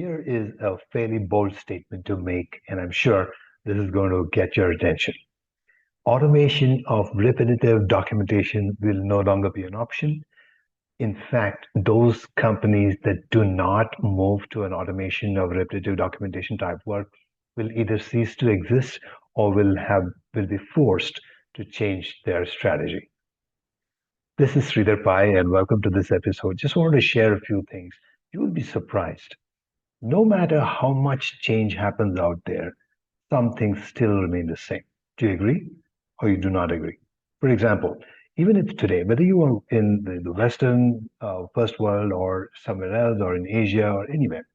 Here is a fairly bold statement to make, and I'm sure this is going to get your attention. Automation of repetitive documentation will no longer be an option. In fact, those companies that do not move to an automation of repetitive documentation type work will either cease to exist or will be forced to change their strategy. This is Sridhar Pai, and welcome to this episode. Just wanted to share a few things. You will be surprised. No matter how much change happens out there, some things still remain the same. Do you agree or you do not agree? For example, even if today, whether you are in the Western first world or somewhere else or in Asia or anywhere,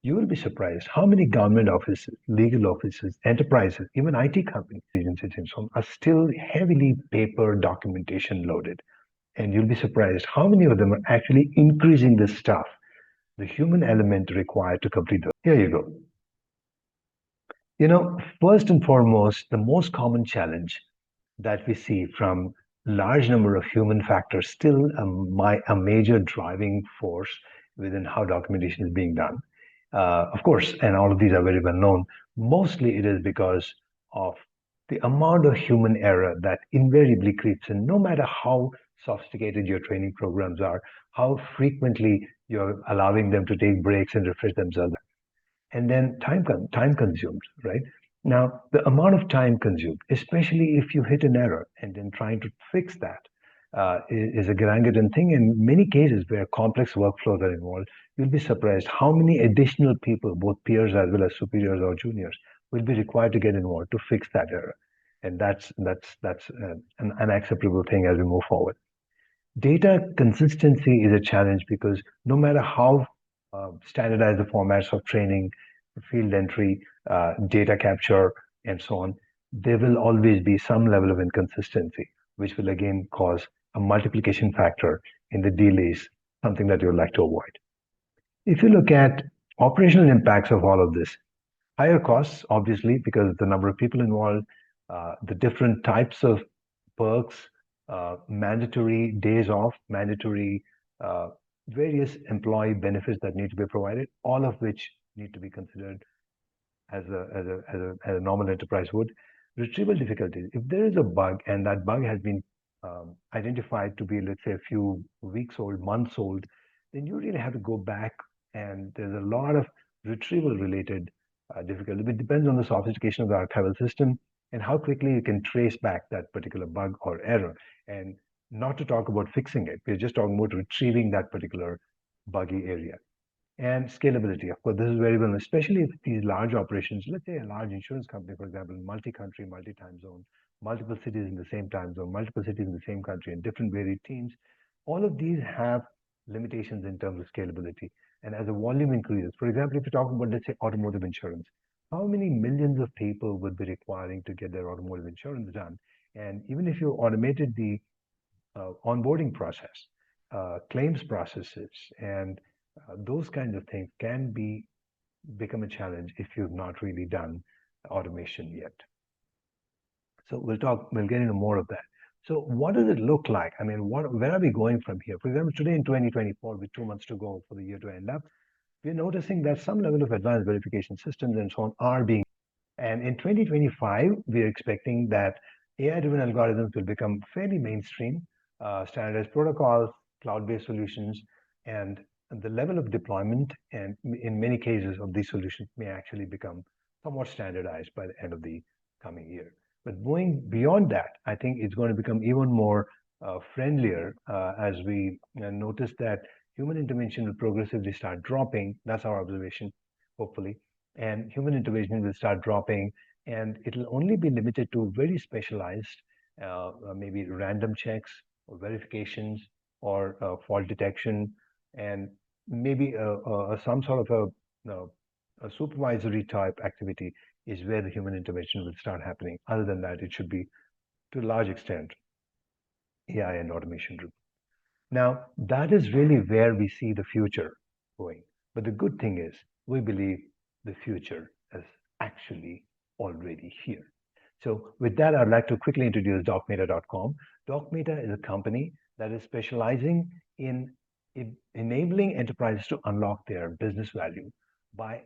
you will be surprised how many government offices, legal offices, enterprises, even IT companies, agencies, and so on, are still heavily paper documentation loaded. And you'll be surprised how many of them are actually increasing the stuff, the human element required to complete those. Here you go. First and foremost, the most common challenge that we see from large number of human factors still a major driving force within how documentation is being done. Of course, and all of these are very well known. Mostly it is because of the amount of human error that invariably creeps in, no matter how sophisticated your training programs are, how frequently you're allowing them to take breaks and refresh themselves. And then time consumed, right? Now, the amount of time consumed, especially if you hit an error and then trying to fix that, is a Garangadin thing. In many cases where complex workflows are involved, you'll be surprised how many additional people, both peers as well as superiors or juniors, will be required to get involved to fix that error. And that's an unacceptable thing as we move forward. Data consistency is a challenge because no matter how standardized the formats of training, field entry, data capture, and so on, there will always be some level of inconsistency, which will again cause a multiplication factor in the delays, something that you would like to avoid. If you look at operational impacts of all of this, higher costs, obviously, because of the number of people involved, the different types of perks, mandatory days off, mandatory various employee benefits that need to be provided, all of which need to be considered as a normal enterprise would. Retrieval difficulties. If there is a bug and that bug has been identified to be, let's say, a few weeks old, months old, then you really have to go back, and there's a lot of retrieval related difficulty. It depends on the sophistication of the archival system and how quickly you can trace back that particular bug or error. And not to talk about fixing it, we're just talking about retrieving that particular buggy area. And scalability, of course, this is very well, especially if these large operations, let's say a large insurance company, for example, multi-country, multi-time zone, multiple cities in the same time zone, multiple cities in the same country, and different varied teams, all of these have limitations in terms of scalability. And as the volume increases, for example, if you're talking about, let's say, automotive insurance, how many millions of people would be requiring to get their automotive insurance done? And even if you automated the onboarding process, claims processes, and those kinds of things can become a challenge if you've not really done automation yet. So we'll get into more of that. So what does it look like? I mean, where are we going from here? For example, today in 2024, with 2 months to go for the year to end up, we're noticing that some level of advanced verification systems and so on are being. And in 2025, we're expecting that AI-driven algorithms will become fairly mainstream, standardized protocols, cloud-based solutions, and the level of deployment and in many cases of these solutions may actually become somewhat standardized by the end of the coming year. But going beyond that, I think it's going to become even more friendlier as we notice that human intervention will progressively start dropping. That's our observation, hopefully. And human intervention will start dropping, and it'll only be limited to very specialized, maybe random checks or verifications or fault detection, and maybe some sort of a supervisory type activity is where the human intervention will start happening. Other than that, it should be, to a large extent, AI and automation driven. Now, that is really where we see the future going. But the good thing is, we believe the future is actually already here. So with that, I'd like to quickly introduce Docmata.com. Docmata is a company that is specializing in enabling enterprises to unlock their business value by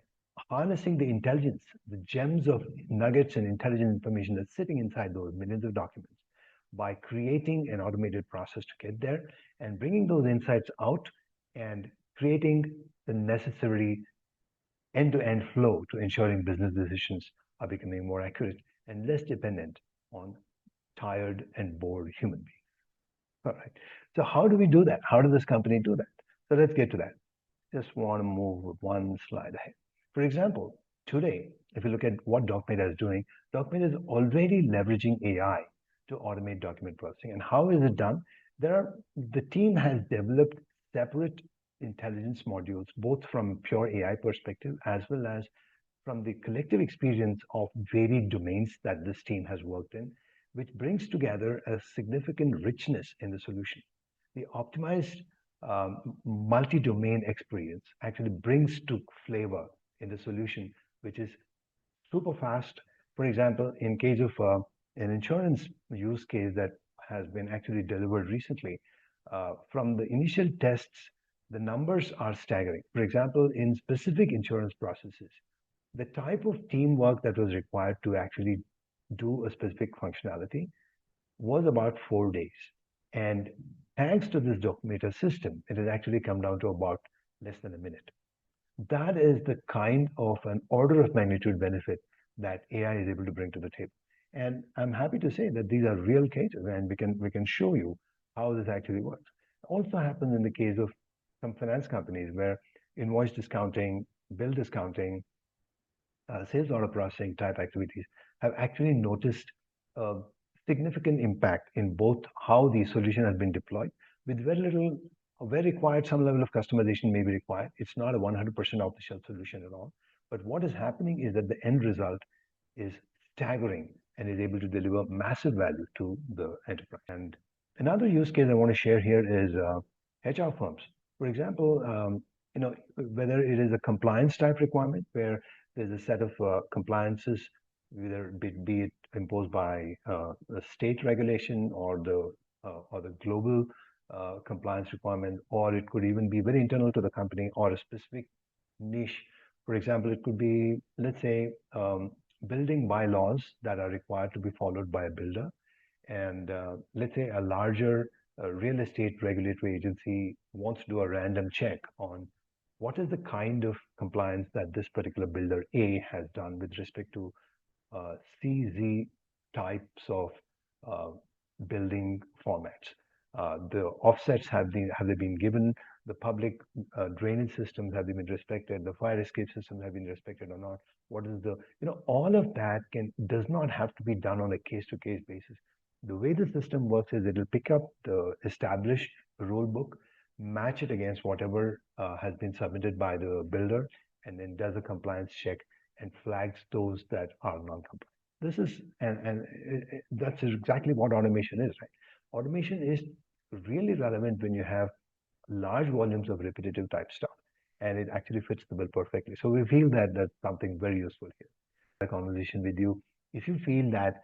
harnessing the intelligence, the gems of nuggets and intelligent information that's sitting inside those millions of documents, by creating an automated process to get there and bringing those insights out and creating the necessary end-to-end flow to ensuring business decisions are becoming more accurate and less dependent on tired and bored human beings. All right. So how do we do that? How does this company do that? So let's get to that. Just want to move one slide ahead. For example, today, if you look at what Docmata is doing, Docmata is already leveraging AI to automate document processing. And how is it done? The team has developed separate intelligence modules, both from pure AI perspective as well as from the collective experience of varied domains that this team has worked in, which brings together a significant richness in the solution. The optimized multi-domain experience actually brings to flavor in the solution, which is super fast. For example, in case of an insurance use case that has been actually delivered recently, from the initial tests, the numbers are staggering. For example, in specific insurance processes, the type of teamwork that was required to actually do a specific functionality was about 4 days. And thanks to this Docmata system, it has actually come down to about less than a minute. That is the kind of an order of magnitude benefit that AI is able to bring to the table. And I'm happy to say that these are real cases, and we can show you how this actually works. It also happens in the case of some finance companies where invoice discounting, bill discounting, sales order processing type activities have actually noticed a significant impact in both how the solution has been deployed with very little, where required, some level of customization may be required. It's not a 100% off the shelf solution at all. But what is happening is that the end result is staggering and is able to deliver massive value to the enterprise. And another use case I want to share here is HR firms. For example, whether it is a compliance type requirement where there's a set of compliances, whether be it imposed by the state regulation or the global compliance requirement, or it could even be very internal to the company or a specific niche. For example, it could be, let's say, building bylaws that are required to be followed by a builder. And let's say a larger real estate regulatory agency wants to do a random check on what is the kind of compliance that this particular builder A has done with respect to CZ types of building formats. The offsets have they been given? The public drainage systems have they been respected? The fire escape systems have been respected or not? What is all of that does not have to be done on a case-to-case basis. The way the system works is it'll pick up the established rule book, match it against whatever has been submitted by the builder, and then does a compliance check and flags those that are non-compliant. This is that's exactly what automation is, right? Automation is really relevant when you have large volumes of repetitive type stuff, and it actually fits the bill perfectly. So we feel that that's something very useful here. A conversation with you. If you feel that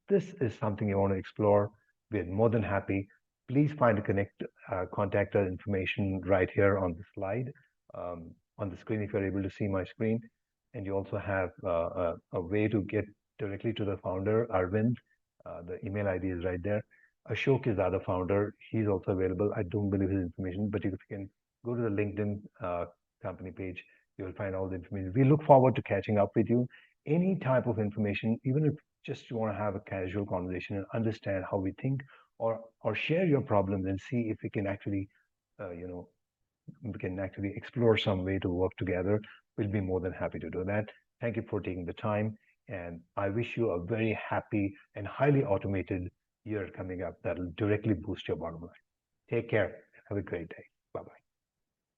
this is something you want to explore, we're more than happy. Please find a contact us information right here on the slide, on the screen if you're able to see my screen. And you also have a way to get directly to the founder, Arvind. The email ID is right there. Ashok is the other founder. He's also available. I don't believe his information, but if you can go to the LinkedIn company page, you'll find all the information. We look forward to catching up with you. Any type of information, even if just you want to have a casual conversation and understand how we think, or share your problems and see if we can actually, we can actually explore some way to work together. We'll be more than happy to do that. Thank you for taking the time, and I wish you a very happy and highly automated year coming up that'll directly boost your bottom line. Take care. Have a great day. Bye-bye.